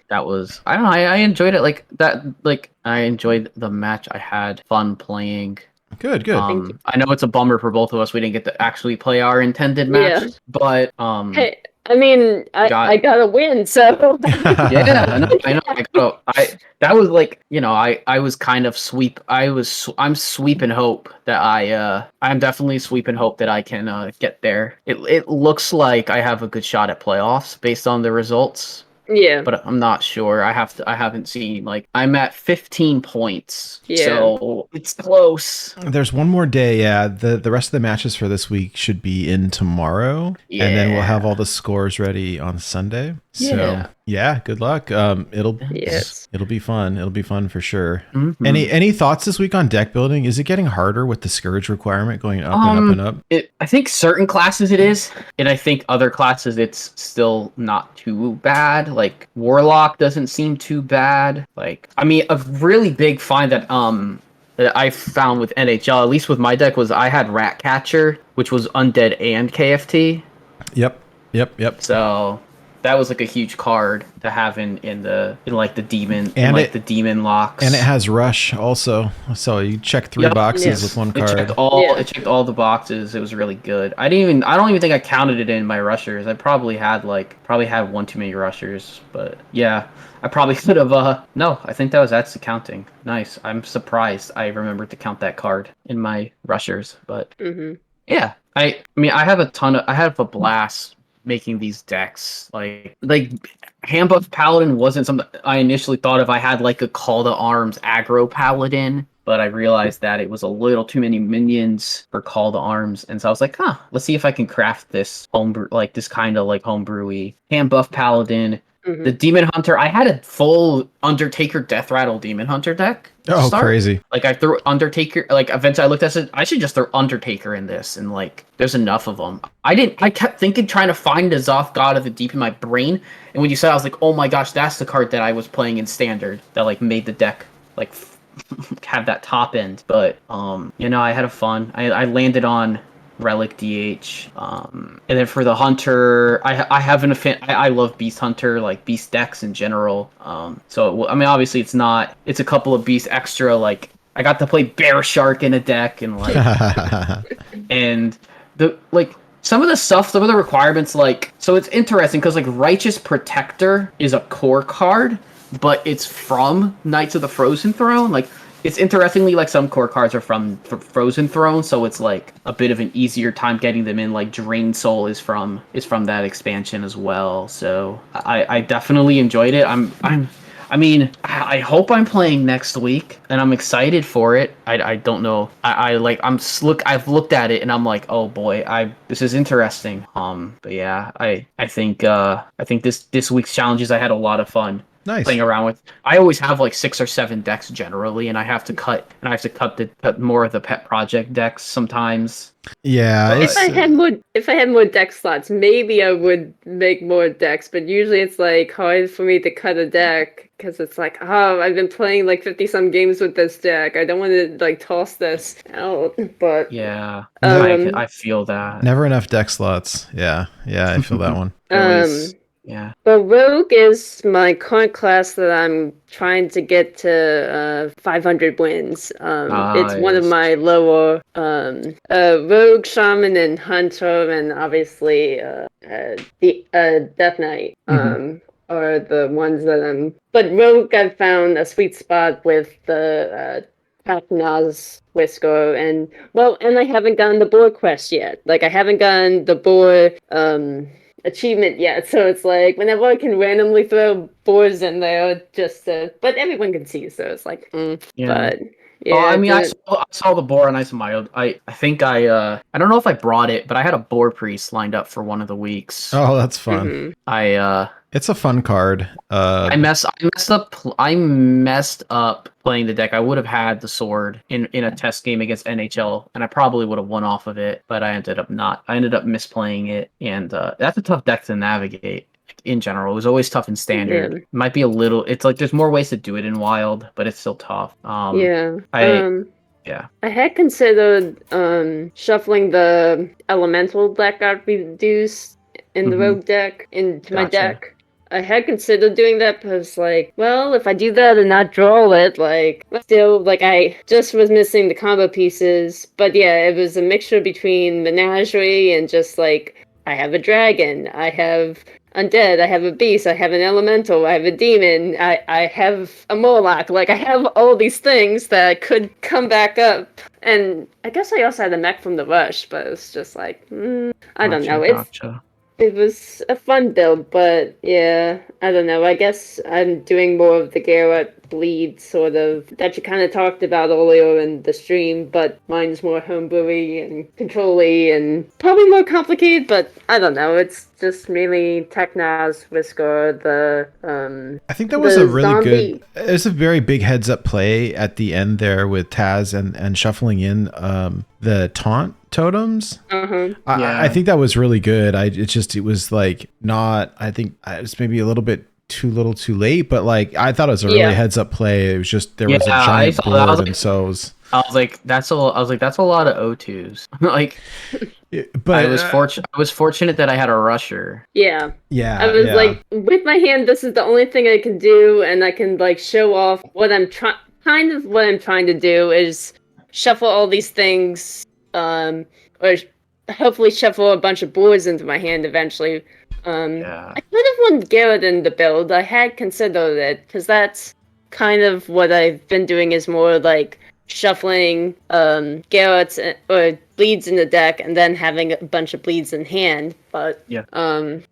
that was. I don't know. I enjoyed it like that. Like I enjoyed the match. I had fun playing. Good. I know it's a bummer for both of us. We didn't get to actually play our intended match, but Hey, I mean, I got a win, so yeah, I know. That was like, I was kind of I'm sweeping hope that I'm definitely sweeping hope that I can get there. It looks like I have a good shot at playoffs based on the results. Yeah. but I'm not sure. I haven't seen, like, I'm at 15 points. Yeah. So it's close. There's one more day. Yeah, the rest of the matches for this week should be in tomorrow, and then we'll have all the scores ready on Sunday. So yeah, good luck. It'll be fun. It'll be fun for sure. Mm-hmm. Any thoughts this week on deck building? Is it getting harder with the Scourge requirement going up and up and up? I think certain classes it is, and I think other classes it's still not too bad. Like Warlock doesn't seem too bad. Like, I mean, a really big find that I found with NHL, at least with my deck, was I had Ratcatcher, which was Undead and KFT. Yep. So that was like a huge card to have in the demon and the demon locks. And it has Rush also. So you check 3 boxes with one card. It checked all the boxes. It was really good. I don't even think I counted it in my rushers. I probably had one too many rushers, but yeah. I probably could have no, I think that's the counting. Nice. I'm surprised I remembered to count that card in my rushers, but yeah. I mean I have a blast making these decks. Like Handbuff Paladin wasn't something I initially thought of. I had like a Call to Arms aggro Paladin, but I realized that it was a little too many minions for Call to Arms, and so I was like, let's see if I can craft this homebrew, like this kind of like homebrewy Handbuff Paladin. The Demon Hunter, I had a full Undertaker Death Rattle Demon Hunter deck. Oh, crazy. Like, I threw Undertaker, like, eventually I looked at it, I should just throw Undertaker in this, and, like, there's enough of them. I kept thinking, trying to find a Zoth God of the Deep in my brain, and when you said, I was like, oh my gosh, that's the card that I was playing in Standard, that, like, made the deck, like, have that top end. But, I had a fun. I landed on Relic DH, and then for the Hunter, I love Beast Hunter, like Beast decks in general. So I mean, obviously it's a couple of Beast extra. Like I got to play Bear Shark in a deck, and like, and some of the requirements, like, so it's interesting because like Righteous Protector is a core card, but it's from Knights of the Frozen Throne, like. It's interestingly like some core cards are from Frozen Throne, so it's like a bit of an easier time getting them in. Like Drain Soul is from that expansion as well. So I definitely enjoyed it. I hope I'm playing next week, and I'm excited for it. I don't know. I've looked at it and I'm like, oh boy, this is interesting. But yeah, I think this week's challenges, I had a lot of fun. Nice. Playing around with. I always have like 6 or 7 decks generally, and I have to cut more of the pet project decks sometimes. Yeah. If I had more deck slots, maybe I would make more decks, but usually it's like hard for me to cut a deck because it's like, I've been playing like 50 some games with this deck. I don't want to like toss this out, but yeah, I feel that. Never enough deck slots. Yeah, I feel that one. Yeah. But Rogue is my current class that I'm trying to get to 500 wins. It's one of my lower Rogue, Shaman, and Hunter, and obviously the Death Knight are the ones that I'm. But Rogue, I've found a sweet spot with the Patnaz Whisker, and I haven't gotten the boar quest yet. Like I haven't gotten the boar achievement yet, so it's like whenever I can randomly throw boars in there, but everyone can see, so it's like, yeah. But yeah. I mean, I saw the boar on Ice of Mild. I think I don't know if I brought it, but I had a boar priest lined up for one of the weeks. Oh, that's fun. It's a fun card. I messed up playing the deck. I would have had the sword in a test game against NHL, and I probably would have won off of it, but I ended up not. I ended up misplaying it, and that's a tough deck to navigate. In general, it was always tough in Standard. Yeah. It might be a little. It's like there's more ways to do it in Wild, but it's still tough. I had considered shuffling the elemental that got reduced in the rogue deck into my deck. I had considered doing that, but I was like, well, if I do that and not draw it, like, still, like, I just was missing the combo pieces. But yeah, it was a mixture between Menagerie and just, like, I have a dragon, I have Undead, I have a beast, I have an elemental, I have a demon, I have a Moloch. Like, I have all these things that could come back up. And I guess I also had a mech from the Rush, but it's just like, I don't know. It was a fun build, but yeah, I don't know. I guess I'm doing more of the Garrett bleed sort of that you kind of talked about earlier in the stream, but mine's more homebrewy and control-y and probably more complicated, but I don't know. It's just mainly Technaz, Whisker, I think that was the a really zombie. good. It was a very big heads up play at the end there with Taz and shuffling in the taunt totems. Uh-huh. I think that was really good. It was like not. I think it's maybe a little bit too little, too late. But like I thought it was a really heads up play. It was just there was a giant saw that. board, and so it was. I was like, that's a lot of O2s. Like, But I was fortunate that I had a rusher. Yeah. Yeah. I was like, with my hand, this is the only thing I can do, and I can like show off what I'm kind of what I'm trying to do is shuffle all these things, or hopefully shuffle a bunch of boards into my hand eventually. I could have won Garrett in the build. I had considered it, because that's kind of what I've been doing is more like shuffling Garrett's or bleeds in the deck and then having a bunch of bleeds in hand, but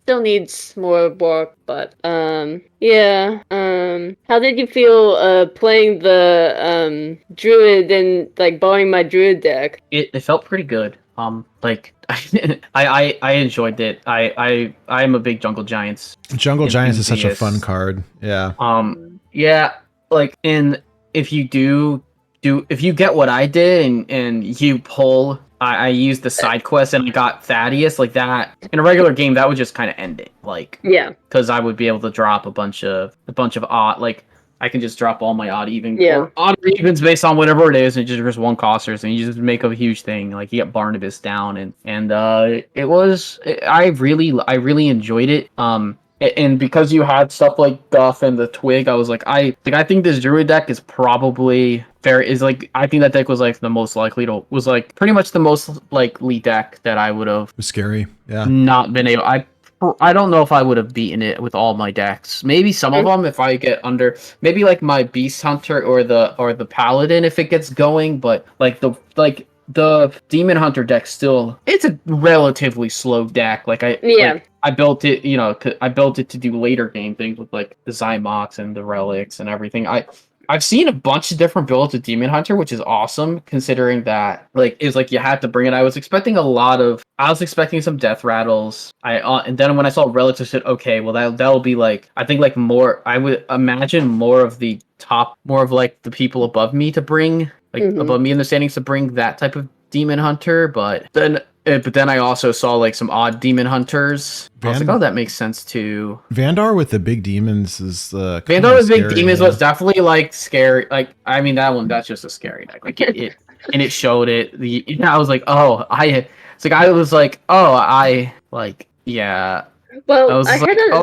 still needs more work. But how did you feel playing the druid and like borrowing my druid deck? It felt pretty good. Like I enjoyed it. I am a big Jungle Giants. Jungle Giants is such a fun card. Yeah. Like if you get what I did and you pull, I used the side quest and I got Thaddeus like that. In a regular game, that would just kind of end it. Like, because I would be able to drop a bunch of odd, like I can just drop all my odd evens based on whatever it is, and just one costers, and you just make a huge thing. Like you get Barnabas down, and I really enjoyed it. And because you had stuff like Guff and the Twig, I was like, I think this Druid deck is probably I think that deck was like the most likely was like pretty much the most likely deck that I would have. It was scary. Yeah. Not been able. I don't know if I would have beaten it with all my decks. Maybe some of them if I get under, maybe like my Beast Hunter or the Paladin if it gets going, but the Demon Hunter deck still, it's a relatively slow deck. I built it, I built it to do later game things with like the Zymox and the relics and everything. I've seen a bunch of different builds of Demon Hunter, which is awesome considering that it's like you had to bring it. I was expecting some death rattles. And then when I saw relics, I said, okay, well that'll be like, I think like more, I would imagine more of the people above me to bring, above me in the standings to bring that type of Demon Hunter, but then I also saw like some odd Demon Hunters. I was like, oh, that makes sense too. Vandar with the big demons is Vandar with big demons was definitely like scary. Like, I mean, that's just a scary deck. Like it and it showed it. I was like, oh, Well, I was like,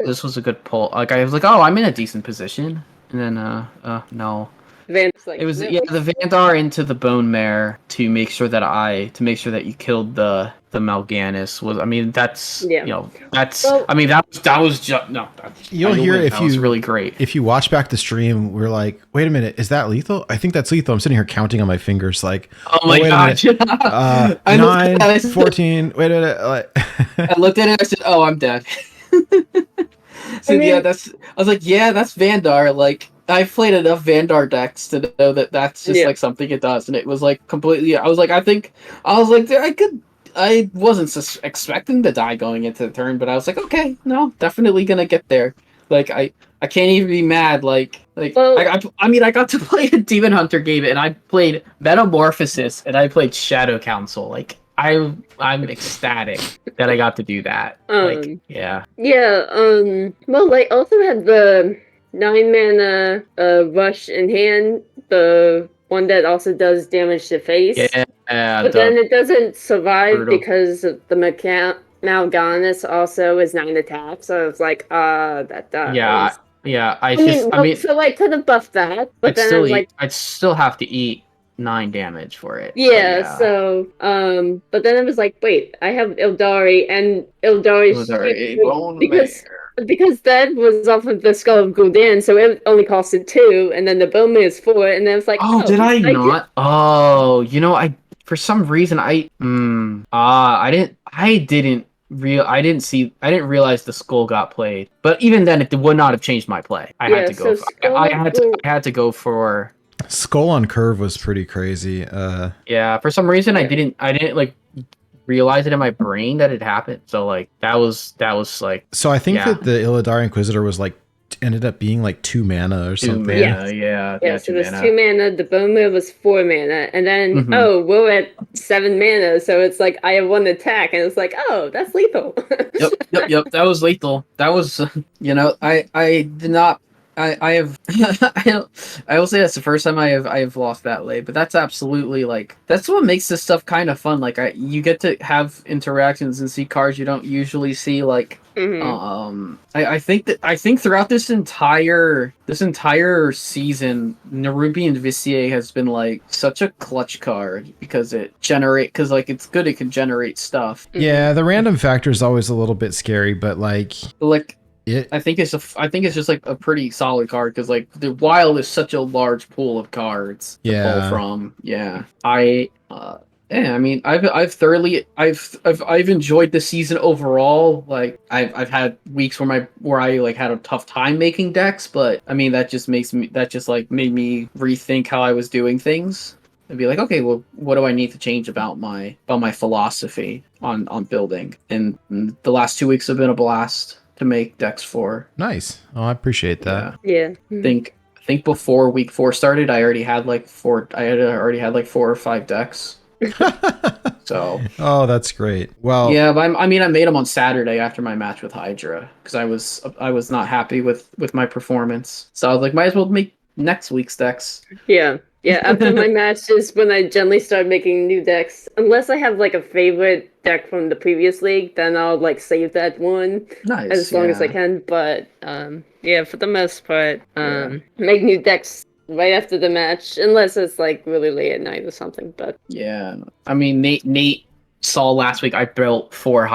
this was a good pull. Like I was like, oh, I'm in a decent position, and then no. Like, it was the Vandar into the Bone Mare to make sure that you killed the Mal'Ganis was. I mean, that's that's. Well, I mean, that was just no. You'll hear if was really great. If you watch back the stream, we're like, wait a minute, is that lethal? I think that's lethal. I'm sitting here counting on my fingers, like, oh my gosh, 9, 14. Wait a minute. I looked at it. I said, oh, I'm dead. So I was like, that's Vandar. Like, I've played enough Vandar decks to know that that's just like something it does, and it was like completely. I wasn't expecting to die going into the turn, but I was like, okay, no, definitely gonna get there. Like I can't even be mad. I got to play a Demon Hunter game, and I played Metamorphosis, and I played Shadow Council. Like I'm ecstatic that I got to do that. Well, I also had the 9-mana rush in hand, the one that also does damage to face. But then it doesn't survive because of the Mal'Ganis also is 9 attack. So it's like, that does. So I could have buffed that, but I'd still have to eat 9 damage for it. But then I was like, wait, I have Ildari, and Ildari's because that was off of the Skull of Gul'dan, so it only costed 2, and then the Bowman is 4, and then it's like, did I not? I for some reason I didn't I didn't realize the skull got played. But even then, it would not have changed my play. I had to go. I had to go for. Skull on curve was pretty crazy. Yeah, for some reason I didn't like realize it in my brain that it happened. So like that was like. So I think that the Illidar Inquisitor was like ended up being like 2 mana or something. Yeah, so there's 2 mana. The bone move was 4 mana, and then we're at 7 mana, so it's like I have 1 attack, and it's like, oh, that's lethal. Yep. That was lethal. That was, I did not. I have. I will say that's the first time I have lost that late, but that's absolutely like that's what makes this stuff kind of fun. Like you get to have interactions and see cards you don't usually see. Like I think throughout this entire season, Nerubian Vicier has been like such a clutch card because like it's good. It can generate stuff. Yeah, the random factor is always a little bit scary, but like. I think it's just like a pretty solid card because like the wild is such a large pool of cards to pull from. Yeah, I mean I've enjoyed the season overall. Like I've had weeks where I like had a tough time making decks, but I mean that just made me rethink how I was doing things and be like, okay, well, what do I need to change about my philosophy on building? And the last 2 weeks have been a blast to make decks for. Nice. Oh, I appreciate that. Yeah. I think before week 4 started, I already had like 4 or 5 decks. So. Oh, that's great. Well. Yeah, but I made them on Saturday after my match with Hydra because I was not happy with my performance. So I was like, might as well make next week's decks. Yeah. Yeah, after my matches, when I generally start making new decks, unless I have like a favorite deck from the previous league, then I'll like save that one as long as I can. But for the most part, make new decks right after the match, unless it's like really late at night or something. But yeah, I mean Nate saw last week I built 4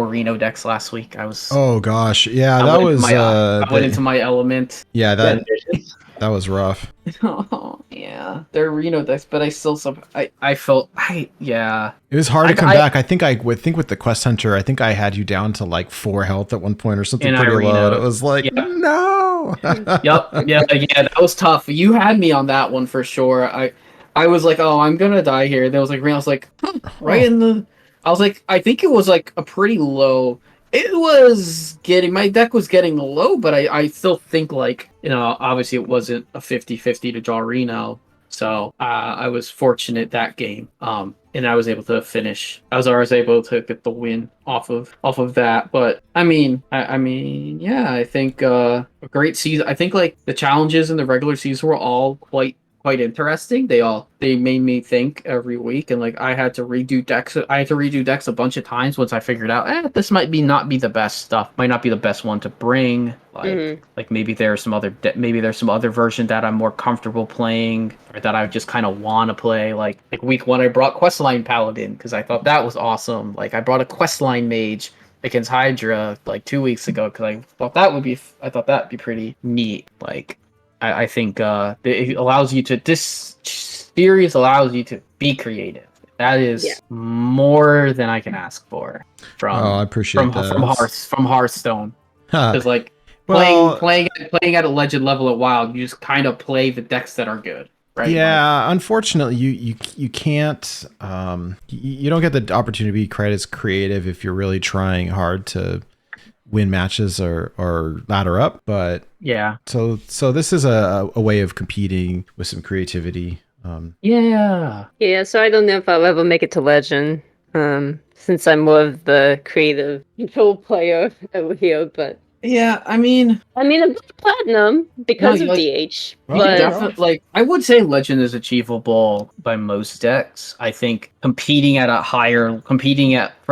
Reno decks last week. Oh gosh, yeah, I went into my element. Yeah, that was rough. Oh yeah, they're Reno decks, but I still I felt it was hard to come back. I think with the Quest Hunter, I think I had you down to like 4 health at one point or something pretty low. And it was like no. Yep, that was tough. You had me on that one for sure. I was like, oh, I'm gonna die here. There was like Reno. I was like, I was like, I think it was like a pretty low. My deck was getting low, but I still think like, obviously it wasn't a 50-50 to draw Reno. So I was fortunate that game. And I was able to finish. I was able to get the win off of that. But I mean, I think a great season. I think like the challenges in the regular season were all quite interesting. They made me think every week, and like I had to redo decks a bunch of times once I figured out this might not be the best stuff, might not be the best one to bring. Like maybe there's some other version that I'm more comfortable playing or that I just kind of want to play. Like week 1 I brought Questline Paladin because I thought that was awesome. Like I brought a Questline Mage against Hydra like 2 weeks ago because I thought that'd be pretty neat. Like I think it allows you to. This series allows you to be creative. That is more than I can ask for from. I appreciate that. From Hearthstone. Because playing at a legend level at WoW, you just kind of play the decks that are good. Right? Yeah, unfortunately, you can't. You don't get the opportunity to be quite as creative if you're really trying hard to win matches or ladder up, but so this is a way of competing with some creativity. So I don't know if I'll ever make it to legend, since I'm more of the creative control player over here, but I mean I'm platinum because of DH. But definitely, I would say legend is achievable by most decks. I think competing for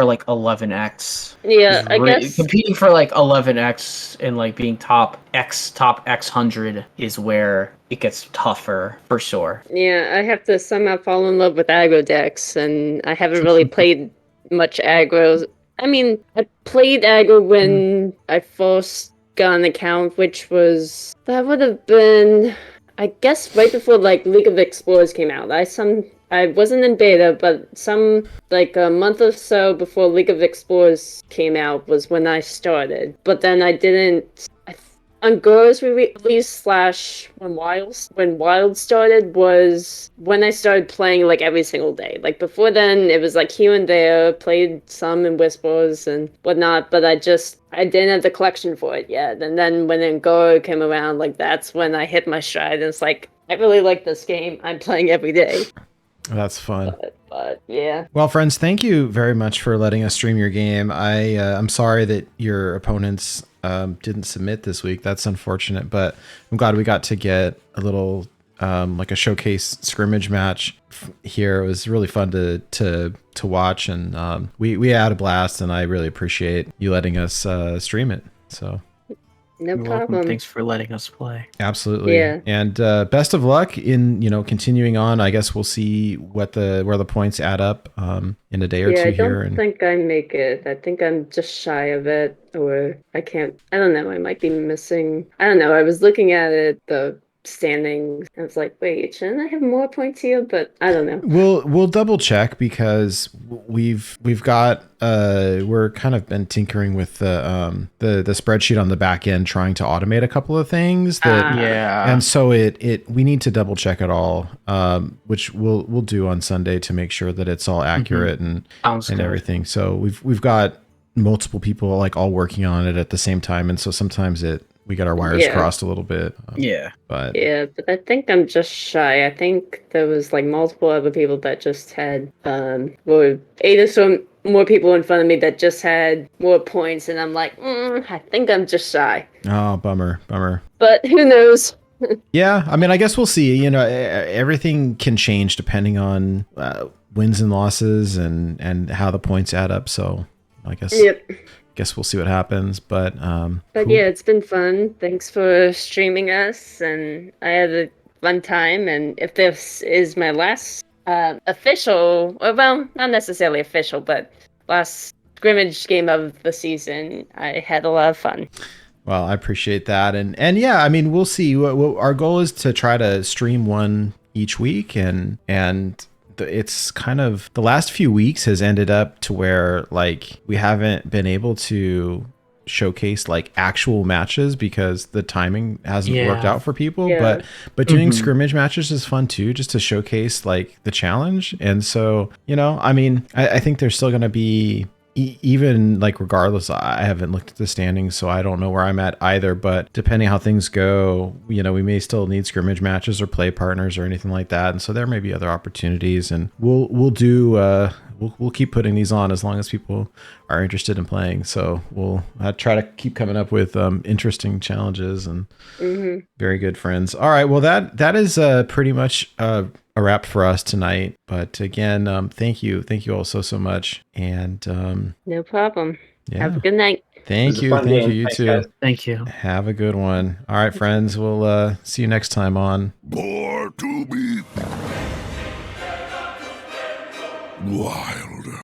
like 11x. Yeah, I guess competing for like 11x and like being top X 100 is where it gets tougher for sure. Yeah, I have to somehow fall in love with aggro decks, and I haven't really played much aggro. I mean, I played aggro when I first got an account, that would have been, I guess, right before like League of Explorers came out. I I wasn't in beta, but some like a month or so before League of Explorers came out was when I started. But then I didn't. On Go's release / when Wild started was when I started playing like every single day. Like before then, it was like here and there, played some in Whispers and whatnot, but I didn't have the collection for it yet. And then when Go came around, like that's when I hit my stride. And it's like, I really like this game. I'm playing every day. That's fun. But yeah. Well, friends, thank you very much for letting us stream your game. I'm sorry that your opponents didn't submit this week. That's unfortunate, but I'm glad we got to get a little like a showcase scrimmage match here. It was really fun to watch, and we had a blast, and I really appreciate you letting us stream it. So. No You're problem. welcome. Thanks for letting us play. Absolutely. Yeah. And best of luck in continuing on. I guess we'll see where the points add up in a day or two I here. don't think I make it. I think I'm just shy of it, or I can't. I don't know. I might be missing. I don't know. I was looking at it, the standings. I was like, wait, shouldn't I have more points here? But I don't know. We'll double check because we've got we're kind of been tinkering with the spreadsheet on the back end, trying to automate a couple of things that Yeah. and so we need to double check it all, which we'll do on Sunday to make sure that it's all accurate and Sounds good. everything. So we've got multiple people like all working on it at the same time, and so sometimes we got our wires crossed a little bit. But I think I'm just shy. I think there was like multiple other people that just had were 8 or so more people in front of me that just had more points, and I'm like, I think I'm just shy. oh, bummer. But who knows? Yeah, I mean, I guess we'll see. Everything can change depending on wins and losses and how the points add up. So I guess guess we'll see what happens. But cool. Yeah, it's been fun. Thanks for streaming us, and I had a fun time. And if this is my last official, well, not necessarily official, but last scrimmage game of the season, I had a lot of fun. Well, I appreciate that, and yeah, I mean, we'll see. Our goal is to try to stream one each week, and it's kind of the last few weeks has ended up to where like we haven't been able to showcase like actual matches because the timing hasn't worked out for people. But doing scrimmage matches is fun too, just to showcase like the challenge. And so, I mean, I think there's still going to be even like regardless, I haven't looked at the standings, so I don't know where I'm at either, but depending how things go, we may still need scrimmage matches or play partners or anything like that. And so there may be other opportunities, and we'll keep putting these on as long as people are interested in playing. So we'll try to keep coming up with interesting challenges and very good friends. All right, well that is pretty much a wrap for us tonight. But again, thank you all so much, and no problem. Yeah. Have a good night. Thank you. You Thanks, too. guys. Thank you. Have a good one. All right, friends. We'll see you next time on More to be wild.